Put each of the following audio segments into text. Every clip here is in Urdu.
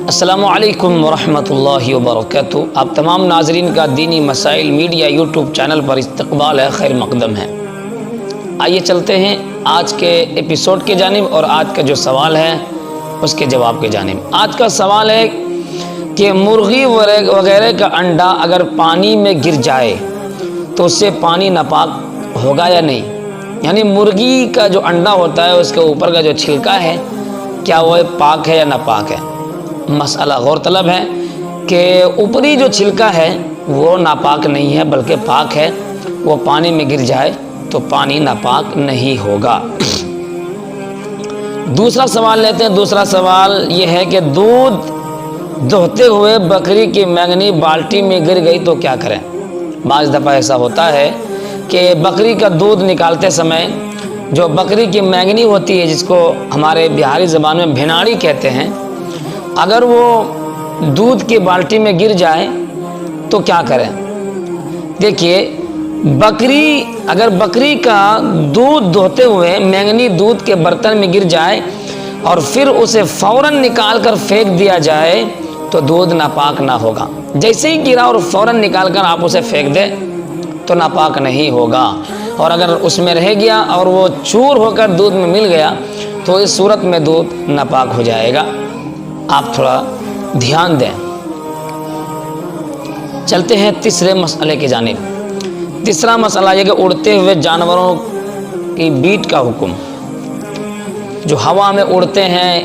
السلام علیکم ورحمۃ اللہ وبرکاتہ۔ آپ تمام ناظرین کا دینی مسائل میڈیا یوٹیوب چینل پر استقبال ہے، خیر مقدم ہے۔ آئیے چلتے ہیں آج کے ایپیسوڈ کے جانب اور آج کا جو سوال ہے اس کے جواب کے جانب۔ آج کا سوال ہے کہ مرغی وغیرہ کا انڈا اگر پانی میں گر جائے تو اس سے پانی ناپاک ہوگا یا نہیں؟ یعنی مرغی کا جو انڈا ہوتا ہے اس کے اوپر کا جو چھلکا ہے کیا وہ پاک ہے یا ناپاک ہے؟ مسئلہ غور طلب ہے کہ اوپری جو چھلکا ہے وہ ناپاک نہیں ہے بلکہ پاک ہے، وہ پانی میں گر جائے تو پانی ناپاک نہیں ہوگا۔ دوسرا سوال لیتے ہیں۔ دوسرا سوال یہ ہے کہ دودھ دوہتے ہوئے بکری کی مینگنی بالٹی میں گر گئی تو کیا کریں؟ بعض دفعہ ایسا ہوتا ہے کہ بکری کا دودھ نکالتے سمے جو بکری کی مینگنی ہوتی ہے، جس کو ہمارے بہاری زبان میں بھناڑی کہتے ہیں، اگر وہ دودھ کی بالٹی میں گر جائے تو کیا کریں؟ دیکھیے، اگر بکری کا دودھ دوہتے ہوئے مینگنی دودھ کے برتن میں گر جائے اور پھر اسے فوراً نکال کر پھینک دیا جائے تو دودھ ناپاک نہ ہوگا۔ جیسے ہی گرا اور فوراً نکال کر آپ اسے پھینک دیں تو ناپاک نہیں ہوگا، اور اگر اس میں رہ گیا اور وہ چور ہو کر دودھ میں مل گیا تو اس صورت میں دودھ ناپاک ہو جائے گا۔ آپ تھوڑا دھیان دیں۔ چلتے ہیں تیسرے مسئلے کی جانب۔ تیسرا مسئلہ یہ کہ اڑتے ہوئے جانوروں کی بیٹ کا حکم۔ جو ہوا میں اڑتے ہیں،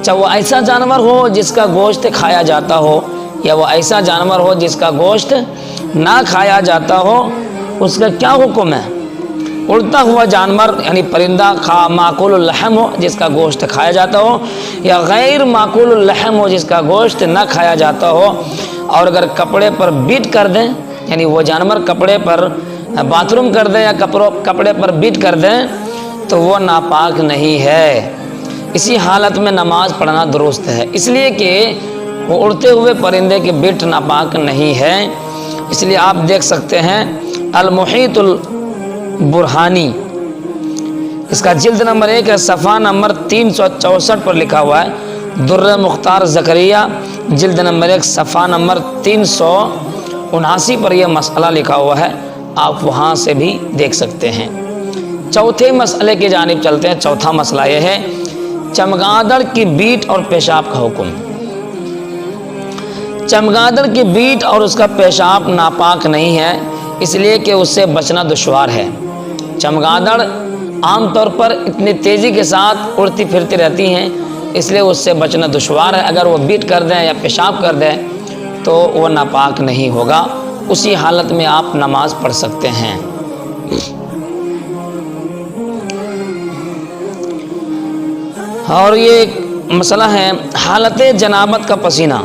چاہے وہ ایسا جانور ہو جس کا گوشت کھایا جاتا ہو یا وہ ایسا جانور ہو جس کا گوشت نہ کھایا جاتا ہو، اس کا کیا حکم ہے؟ اڑتا ہوا جانور یعنی پرندہ معقول اللحم ہو جس کا گوشت کھایا جاتا ہو، یا غیر معقول اللحم ہو جس کا گوشت نہ کھایا جاتا ہو، اور اگر کپڑے پر بیٹ کر دیں، یعنی وہ جانور کپڑے پر باتھ روم کر دیں یا کپڑے پر بیٹ کر دیں تو وہ ناپاک نہیں ہے۔ اسی حالت میں نماز پڑھنا درست ہے، اس لیے کہ وہ اڑتے ہوئے پرندے کی بیٹ ناپاک نہیں ہے۔ اس لیے آپ دیکھ سکتے ہیں المحیط البرہانی، اس کا جلد نمبر 1 ہے، صفحہ نمبر 364 پر لکھا ہوا ہے۔ در مختار زکریا جلد نمبر 1 صفحہ نمبر 379 پر یہ مسئلہ لکھا ہوا ہے، آپ وہاں سے بھی دیکھ سکتے ہیں۔ چوتھے مسئلے کی جانب چلتے ہیں۔ چوتھا مسئلہ یہ ہے چمگادڑ کی بیٹ اور پیشاب کا حکم۔ چمگادڑ کی بیٹ اور اس کا پیشاب ناپاک نہیں ہے، اس لیے کہ اس سے بچنا دشوار ہے۔ چمگادڑ عام طور پر اتنی تیزی کے ساتھ اڑتی پھرتی رہتی ہیں، اس لیے اس سے بچنا دشوار ہے۔ اگر وہ بیٹ کر دیں یا پیشاب کر دیں تو وہ ناپاک نہیں ہوگا، اسی حالت میں آپ نماز پڑھ سکتے ہیں۔ اور یہ ایک مسئلہ ہے حالت جنابت کا پسینہ۔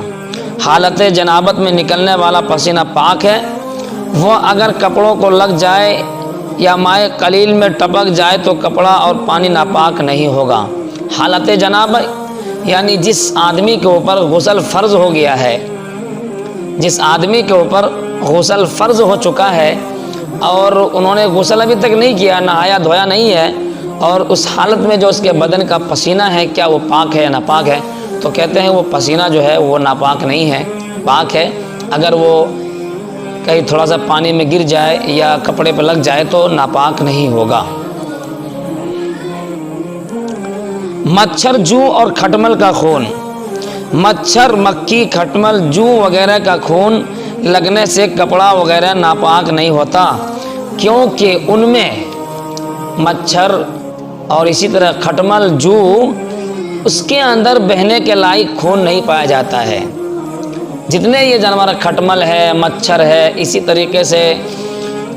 حالت جنابت میں نکلنے والا پسینہ پاک ہے، وہ اگر کپڑوں کو لگ جائے یا مائع قلیل میں ٹپک جائے تو کپڑا اور پانی ناپاک نہیں ہوگا۔ حالت جنابت یعنی جس آدمی کے اوپر غسل فرض ہو گیا ہے، جس آدمی کے اوپر غسل فرض ہو چکا ہے اور انہوں نے غسل ابھی تک نہیں کیا، نہایا دھویا نہیں ہے، اور اس حالت میں جو اس کے بدن کا پسینہ ہے کیا وہ پاک ہے یا ناپاک ہے؟ تو کہتے ہیں وہ پسینہ جو ہے وہ ناپاک نہیں ہے، پاک ہے۔ اگر وہ کہیں تھوڑا سا پانی میں گر جائے یا کپڑے پہ لگ جائے تو ناپاک نہیں ہوگا۔ مچھر، جو اور کھٹمل کا خون۔ مچھر، مکھی، کھٹمل، جو وغیرہ کا خون لگنے سے کپڑا وغیرہ ناپاک نہیں ہوتا، کیونکہ ان میں مچھر اور اسی طرح کھٹمل، جو اس کے اندر بہنے کے لائق خون نہیں پایا جاتا ہے۔ جتنے یہ جانور کھٹمل ہے، مچھر ہے، اسی طریقے سے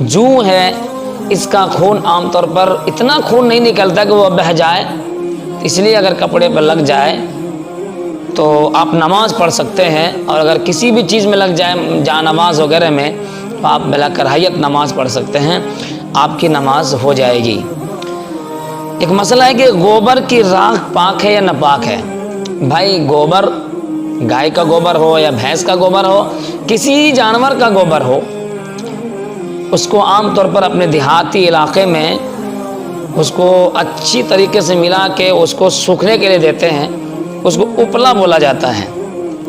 جو ہے، اس کا خون عام طور پر اتنا خون نہیں نکلتا کہ وہ بہہ جائے، اس لیے اگر کپڑے پر لگ جائے تو آپ نماز پڑھ سکتے ہیں، اور اگر کسی بھی چیز میں لگ جائے جان نماز وغیرہ میں تو آپ بلا کراہیت نماز پڑھ سکتے ہیں، آپ کی نماز ہو جائے گی۔ ایک مسئلہ ہے کہ گوبر کی راکھ پاک ہے یا ناپاک ہے؟ بھائی گوبر، گائے کا گوبر ہو یا بھینس کا گوبر ہو، کسی جانور کا گوبر ہو، اس کو عام طور پر اپنے دیہاتی علاقے میں اس کو اچھی طریقے سے ملا کے اس کو سوکھنے کے لیے دیتے ہیں، اس کو اپلا بولا جاتا ہے۔